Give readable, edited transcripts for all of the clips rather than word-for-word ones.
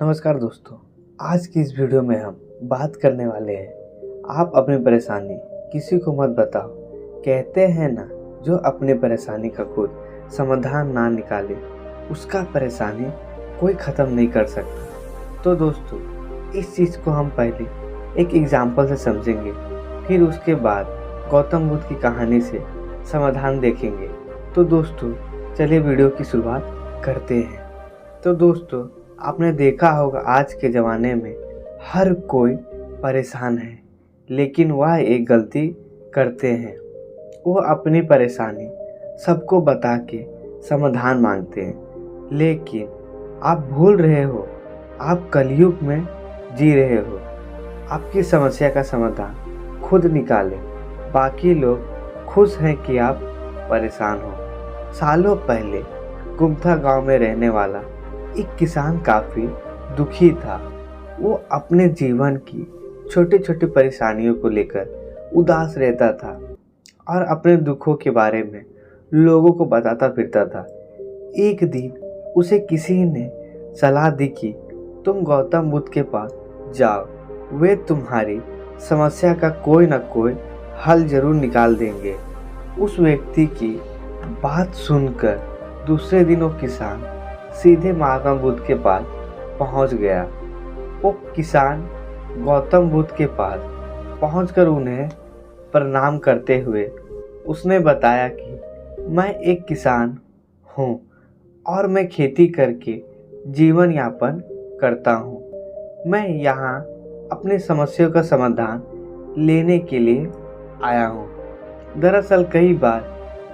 नमस्कार दोस्तों। आज की इस वीडियो में हम बात करने वाले हैं आप अपनी परेशानी किसी को मत बताओ। कहते हैं ना, जो अपनी परेशानी का खुद समाधान ना निकाले उसका परेशानी कोई ख़त्म नहीं कर सकता। तो दोस्तों, इस चीज़ को हम पहले एक एग्जाम्पल से समझेंगे, फिर उसके बाद गौतम बुद्ध की कहानी से समाधान देखेंगे। तो दोस्तों, चलिए वीडियो की शुरुआत करते हैं। तो दोस्तों, आपने देखा होगा आज के ज़माने में हर कोई परेशान है, लेकिन वह एक गलती करते हैं। वो अपनी परेशानी सबको बता के समाधान मांगते हैं, लेकिन आप भूल रहे हो आप कलयुग में जी रहे हो। आपकी समस्या का समाधान खुद निकालें, बाकी लोग खुश हैं कि आप परेशान हो। सालों पहले गुमथा गांव में रहने वाला एक किसान काफ़ी दुखी था। वो अपने जीवन की छोटी छोटी परेशानियों को लेकर उदास रहता था और अपने दुखों के बारे में लोगों को बताता फिरता था। एक दिन उसे किसी ने सलाह दी कि तुम गौतम बुद्ध के पास जाओ, वे तुम्हारी समस्या का कोई न कोई हल जरूर निकाल देंगे। उस व्यक्ति की बात सुनकर दूसरे दिन वो किसान सीधे महात्मा बुद्ध के पास पहुंच गया। वो किसान गौतम बुद्ध के पास पहुंचकर उन्हें प्रणाम करते हुए उसने बताया कि मैं एक किसान हूं और मैं खेती करके जीवन यापन करता हूं। मैं यहाँ अपनी समस्याओं का समाधान लेने के लिए आया हूं। दरअसल कई बार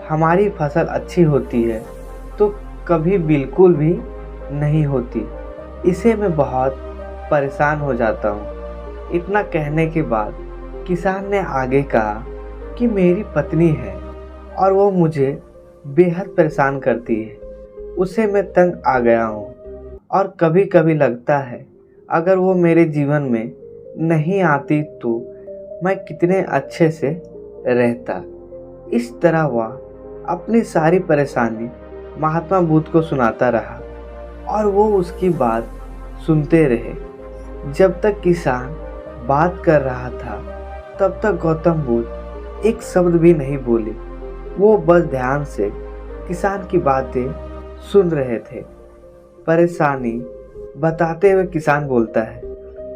हमारी फसल अच्छी होती है तो कभी बिल्कुल भी नहीं होती। इसे मैं बहुत परेशान हो जाता हूँ। इतना कहने के बाद किसान ने आगे कहा कि मेरी पत्नी है और वो मुझे बेहद परेशान करती है। उससे मैं तंग आ गया हूँ और कभी कभी लगता है अगर वो मेरे जीवन में नहीं आती तो मैं कितने अच्छे से रहता। इस तरह वह अपनी सारी परेशानी महात्मा बुद्ध को सुनाता रहा और वो उसकी बात सुनते रहे। जब तक किसान बात कर रहा था तब तक गौतम बुद्ध एक शब्द भी नहीं बोले। वो बस ध्यान से किसान की बातें सुन रहे थे। परेशानी बताते हुए किसान बोलता है,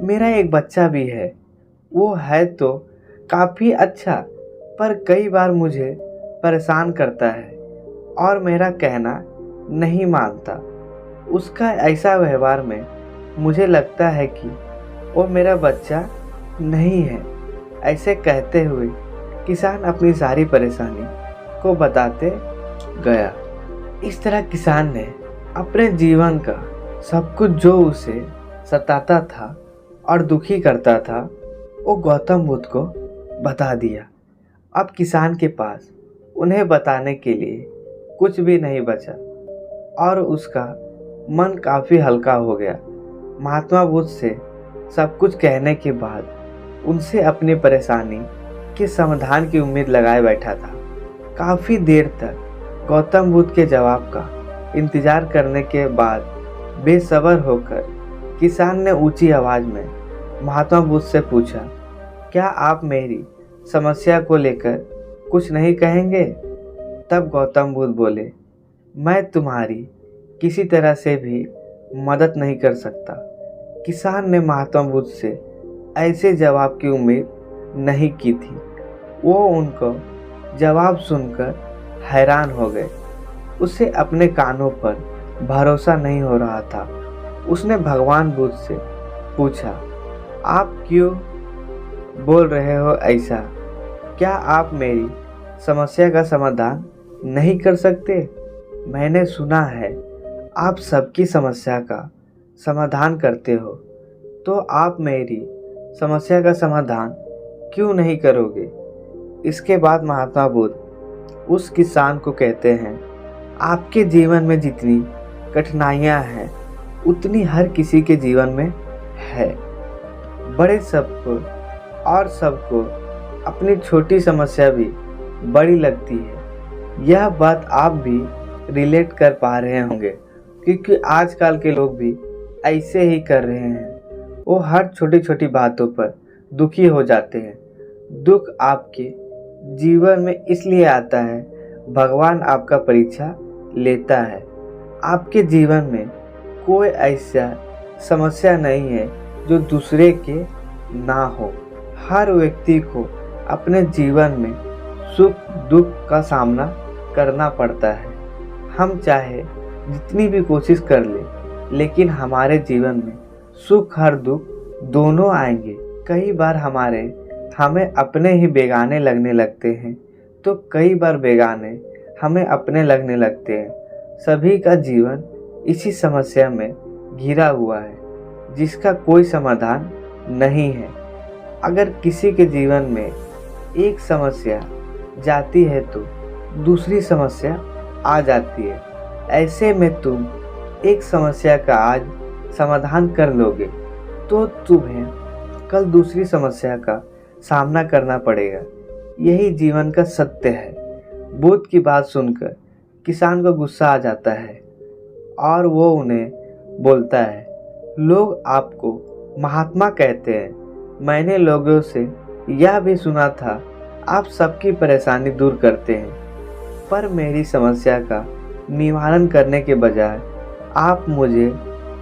मेरा एक बच्चा भी है। वो है तो काफ़ी अच्छा, पर कई बार मुझे परेशान करता है और मेरा कहना नहीं मानता। उसका ऐसा व्यवहार में मुझे लगता है कि वो मेरा बच्चा नहीं है। ऐसे कहते हुए किसान अपनी सारी परेशानी को बताते गया। इस तरह किसान ने अपने जीवन का सब कुछ जो उसे सताता था और दुखी करता था वो गौतम बुद्ध को बता दिया। अब किसान के पास उन्हें बताने के लिए कुछ भी नहीं बचा और उसका मन काफ़ी हल्का हो गया। महात्मा बुद्ध से सब कुछ कहने के बाद उनसे अपनी परेशानी के समाधान की उम्मीद लगाए बैठा था। काफ़ी देर तक गौतम बुद्ध के जवाब का इंतज़ार करने के बाद बेसब्र होकर किसान ने ऊंची आवाज़ में महात्मा बुद्ध से पूछा, क्या आप मेरी समस्या को लेकर कुछ नहीं कहेंगे? तब गौतम बुद्ध बोले, मैं तुम्हारी किसी तरह से भी मदद नहीं कर सकता। किसान ने महात्मा बुद्ध से ऐसे जवाब की उम्मीद नहीं की थी। वो उनको जवाब सुनकर हैरान हो गए। उसे अपने कानों पर भरोसा नहीं हो रहा था। उसने भगवान बुद्ध से पूछा, आप क्यों बोल रहे हो ऐसा? क्या आप मेरी समस्या का समाधान नहीं कर सकते? मैंने सुना है आप सबकी समस्या का समाधान करते हो, तो आप मेरी समस्या का समाधान क्यों नहीं करोगे? इसके बाद महात्मा बुद्ध उस किसान को कहते हैं, आपके जीवन में जितनी कठिनाइयाँ हैं उतनी हर किसी के जीवन में है। बड़े सबको और सबको अपनी छोटी समस्या भी बड़ी लगती है। यह बात आप भी रिलेट कर पा रहे होंगे, क्योंकि आजकल के लोग भी ऐसे ही कर रहे हैं। वो हर छोटी छोटी बातों पर दुखी हो जाते हैं। दुख आपके जीवन में इसलिए आता है, भगवान आपका परीक्षा लेता है। आपके जीवन में कोई ऐसा समस्या नहीं है जो दूसरे के ना हो। हर व्यक्ति को अपने जीवन में सुख दुख का सामना करना पड़ता है। हम चाहे जितनी भी कोशिश कर ले, लेकिन हमारे जीवन में सुख और दुख दोनों आएंगे। कई बार हमें अपने ही बेगाने लगने लगते हैं, तो कई बार बेगाने हमें अपने लगने लगते हैं। सभी का जीवन इसी समस्या में घिरा हुआ है, जिसका कोई समाधान नहीं है। अगर किसी के जीवन में एक समस्या जाती है तो दूसरी समस्या आ जाती है। ऐसे में तुम एक समस्या का आज समाधान कर लोगे तो तुम्हें कल दूसरी समस्या का सामना करना पड़ेगा। यही जीवन का सत्य है। बुद्ध की बात सुनकर किसान को गुस्सा आ जाता है और वो उन्हें बोलता है, लोग आपको महात्मा कहते हैं। मैंने लोगों से यह भी सुना था आप सबकी परेशानी दूर करते हैं, पर मेरी समस्या का निवारण करने के बजाय आप मुझे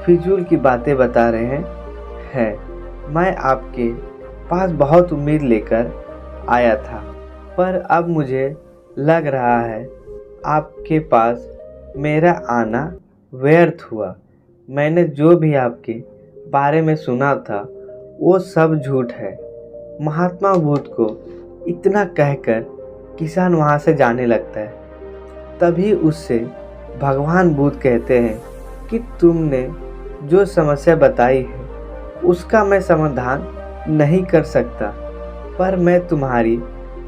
फिजूल की बातें बता रहे हैं। मैं आपके पास बहुत उम्मीद लेकर आया था, पर अब मुझे लग रहा है आपके पास मेरा आना व्यर्थ हुआ। मैंने जो भी आपके बारे में सुना था वो सब झूठ है। महात्मा बुद्ध को इतना कहकर किसान वहाँ से जाने लगता है। तभी उससे भगवान बुद्ध कहते हैं कि तुमने जो समस्या बताई है उसका मैं समाधान नहीं कर सकता, पर मैं तुम्हारी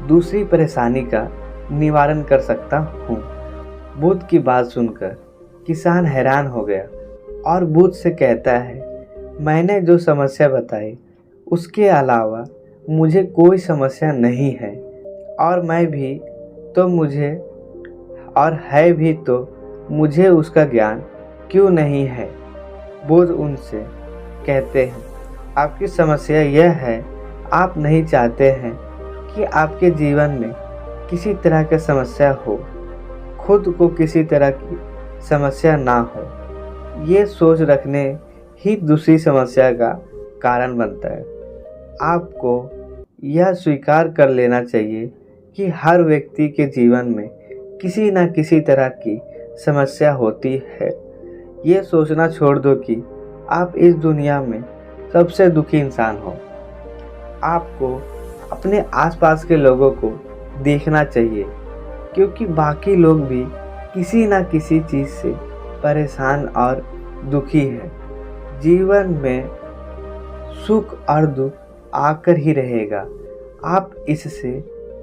दूसरी परेशानी का निवारण कर सकता हूँ। बुद्ध की बात सुनकर किसान हैरान हो गया और बुद्ध से कहता है, मैंने जो समस्या बताई उसके अलावा मुझे कोई समस्या नहीं है, और मैं भी तो मुझे और है भी तो मुझे उसका ज्ञान क्यों नहीं है। बुद्ध उनसे कहते हैं, आपकी समस्या यह है, आप नहीं चाहते हैं कि आपके जीवन में किसी तरह की समस्या हो, खुद को किसी तरह की समस्या ना हो। ये सोच रखने ही दूसरी समस्या का कारण बनता है। आपको यह स्वीकार कर लेना चाहिए कि हर व्यक्ति के जीवन में किसी न किसी तरह की समस्या होती है। ये सोचना छोड़ दो कि आप इस दुनिया में सबसे दुखी इंसान हो। आपको अपने आसपास के लोगों को देखना चाहिए, क्योंकि बाकी लोग भी किसी न किसी चीज़ से परेशान और दुखी है। जीवन में सुख और दुख आकर ही रहेगा। आप इससे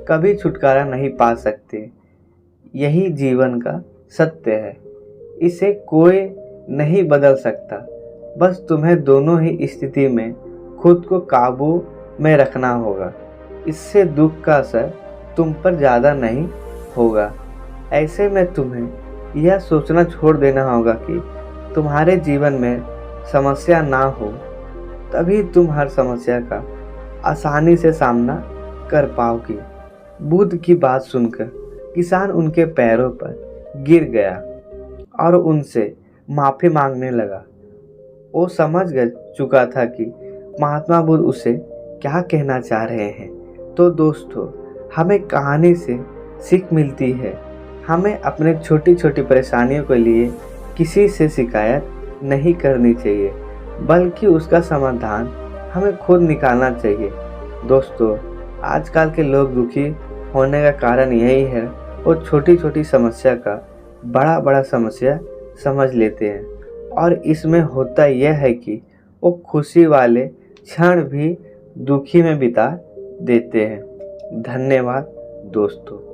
कभी छुटकारा नहीं पा सकते। यही जीवन का सत्य है। इसे कोई नहीं बदल सकता। बस तुम्हें दोनों ही स्थिति में खुद को काबू में रखना होगा। इससे दुख का असर तुम पर ज़्यादा नहीं होगा। ऐसे में तुम्हें यह सोचना छोड़ देना होगा कि तुम्हारे जीवन में समस्या ना हो, तभी तुम हर समस्या का आसानी से सामना कर पाओगे। बुद्ध की बात सुनकर किसान उनके पैरों पर गिर गया और उनसे माफ़ी मांगने लगा। वो समझ चुका था कि महात्मा बुद्ध उसे क्या कहना चाह रहे हैं। तो दोस्तों, हमें कहानी से सीख मिलती है। हमें अपने छोटी छोटी परेशानियों के लिए किसी से शिकायत नहीं करनी चाहिए, बल्कि उसका समाधान हमें खुद निकालना चाहिए। दोस्तों, आजकल के लोग दुखी होने का कारण यही है, वो छोटी छोटी समस्या का बड़ा बड़ा समस्या समझ लेते हैं, और इसमें होता यह है कि वो खुशी वाले क्षण भी दुखी में बिता देते हैं। धन्यवाद दोस्तों।